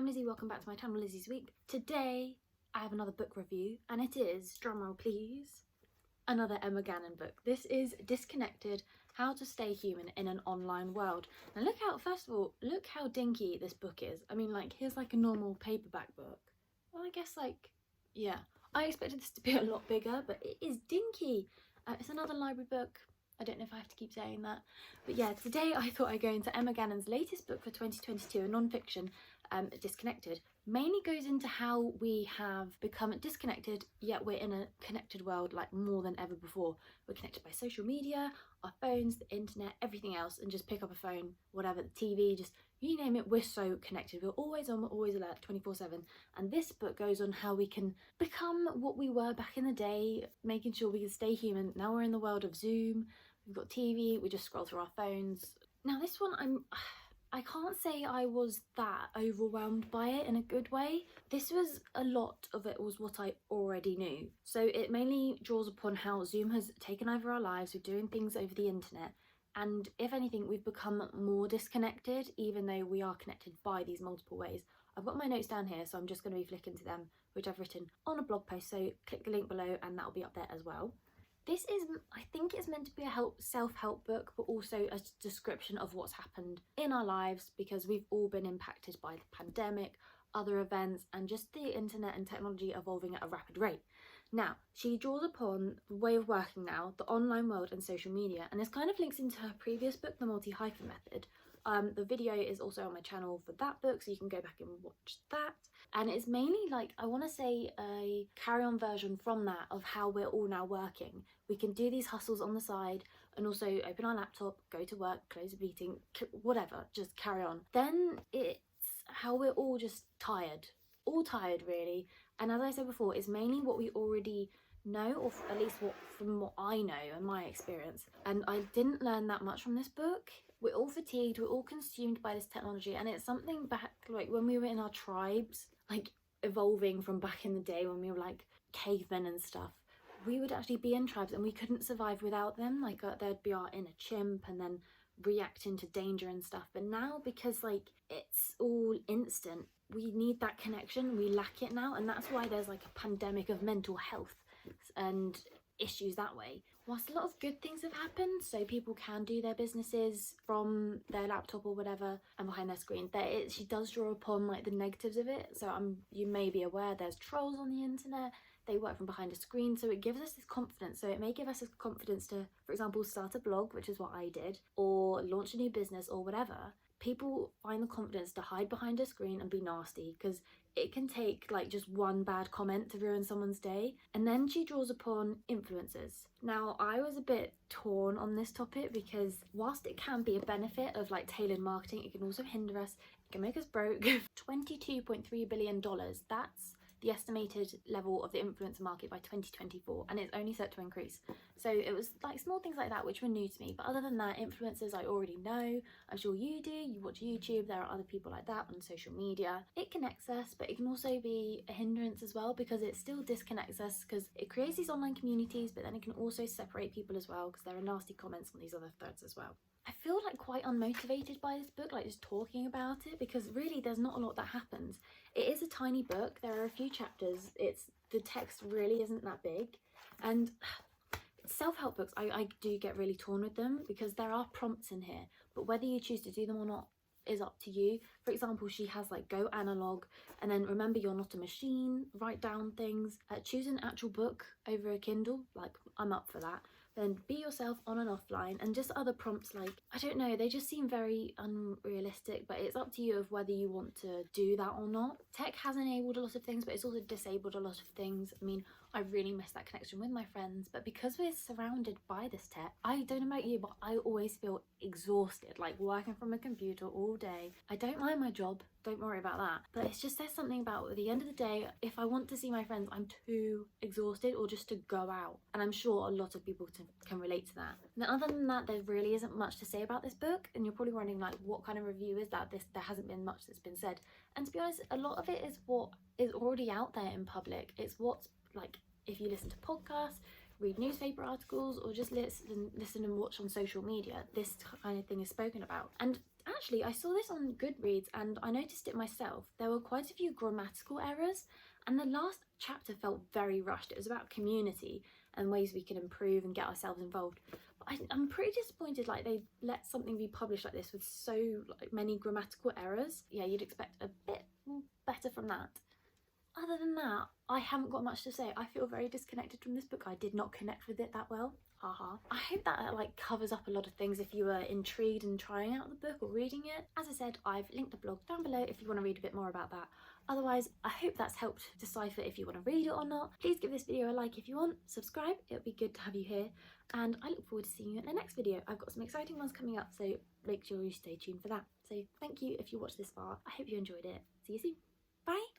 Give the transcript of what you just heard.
I'm Lizzie, welcome back to my channel, Lizzie's Week. Today I have another book review and it is, drumroll please, another Emma Gannon book. This is Disconnected, How to Stay Human in an Online World. Now look out, first of all, look how dinky this book is. I mean, like, here's like a normal paperback book. Well, I guess like, yeah. I expected this to be a lot bigger, but it is dinky. It's another library book. I don't know if I have to keep saying that. But yeah, today I thought I'd go into Emma Gannon's latest book for 2022, a non-fiction, Disconnected. Mainly goes into how we have become disconnected, yet we're in a connected world like more than ever before. We're connected by social media, our phones, the internet, everything else, and just pick up a phone, whatever, the TV, just you name it, we're so connected. We're always on, we're always alert, 24/7. And this book goes on how we can become what we were back in the day, making sure we can stay human. Now we're in the world of Zoom, we've got TV, we just scroll through our phones. Now this one, I can't say I was that overwhelmed by it in a good way. This was, a lot of it was what I already knew. So it mainly draws upon how Zoom has taken over our lives. We're doing things over the internet. And if anything, we've become more disconnected, even though we are connected by these multiple ways. I've got my notes down here, so I'm just going to be flicking to them, which I've written on a blog post. So click the link below and that'll be up there as well. This is, I think it's meant to be a self-help book, but also a description of what's happened in our lives, because we've all been impacted by the pandemic, other events, and just the internet and technology evolving at a rapid rate. Now, she draws upon the way of working now, the online world and social media, and this kind of links into her previous book, The Multi-Hyphen Method. The video is also on my channel for that book, so you can go back and watch that. And it's mainly like, I want to say, a carry-on version from that of how we're all now working. We can do these hustles on the side and also open our laptop, go to work, close a meeting, whatever, just carry on. Then it's how we're all just tired, all tired really. And as I said before, it's mainly what we already know, or at least from what I know and my experience. And I didn't learn that much from this book. We're all fatigued, we're all consumed by this technology, and it's something back like when we were in our tribes, like evolving from back in the day when we were like cavemen and stuff. We would actually be in tribes and we couldn't survive without them. Like there'd be our inner chimp and then reacting to danger and stuff. But now, because like it's all instant, we need that connection, we lack it now, and that's why there's like a pandemic of mental health and issues that way. Whilst a lot of good things have happened, so people can do their businesses from their laptop or whatever and behind their screen, she does draw upon like the negatives of it. So you may be aware there's trolls on the internet, they work from behind a screen, so it gives us this confidence. So it may give us this confidence to, for example, start a blog, which is what I did, or launch a new business or whatever. People find the confidence to hide behind a screen and be nasty, because it can take like just one bad comment to ruin someone's day. And then she draws upon influencers. Now, I was a bit torn on this topic, because whilst it can be a benefit of like tailored marketing, it can also hinder us, it can make us broke. $22.3 billion, that's the estimated level of the influencer market by 2024, and it's only set to increase. So it was like small things like that which were new to me, but other than that, influencers I already know. I'm sure you do, you watch YouTube, there are other people like that on social media. It connects us, but it can also be a hindrance as well, because it still disconnects us, because it creates these online communities, but then it can also separate people as well, because there are nasty comments on these other threads as well. I feel like quite unmotivated by this book, like just talking about it, because really there's not a lot that happens. It is a tiny book, there are a few chapters, the text really isn't that big. And self-help books, I do get really torn with them, because there are prompts in here, but whether you choose to do them or not is up to you. For example, she has like go analog, and then remember you're not a machine, write down things, choose an actual book over a Kindle, like I'm up for that. Then be yourself on and offline, and just other prompts like, I don't know, they just seem very unrealistic, but it's up to you of whether you want to do that or not. Tech has enabled a lot of things, but it's also disabled a lot of things. I mean, I really miss that connection with my friends, but because we're surrounded by this tech, I don't know about you, but I always feel exhausted, like working from a computer all day. I don't mind my job, don't worry about that, but it's just, there's something about at the end of the day, if I want to see my friends, I'm too exhausted, or just to go out. And I'm sure a lot of people can relate to that. Now, other than that, there really isn't much to say about this book, and you're probably wondering like, what kind of review is that? There hasn't been much that's been said, and to be honest, a lot of it is what is already out there in public. It's what's like, if you listen to podcasts, read newspaper articles, or just listen and watch on social media, this kind of thing is spoken about. And Actually, I saw this on Goodreads and I noticed it myself. There were quite a few grammatical errors, and the last chapter felt very rushed. It was about community and ways we can improve and get ourselves involved. But I'm pretty disappointed, like, they let something be published like this with so many grammatical errors. Yeah, you'd expect a bit better from that. Other than that, I haven't got much to say. I feel very disconnected from this book. I did not connect with it that well. Haha. I hope that covers up a lot of things if you were intrigued in trying out the book or reading it. As I said, I've linked the blog down below if you want to read a bit more about that. Otherwise, I hope that's helped decipher if you want to read it or not. Please give this video a like if you want, subscribe, it would be good to have you here, and I look forward to seeing you in the next video. I've got some exciting ones coming up, so make sure you stay tuned for that. So thank you if you watched this far. I hope you enjoyed it. See you soon. Bye!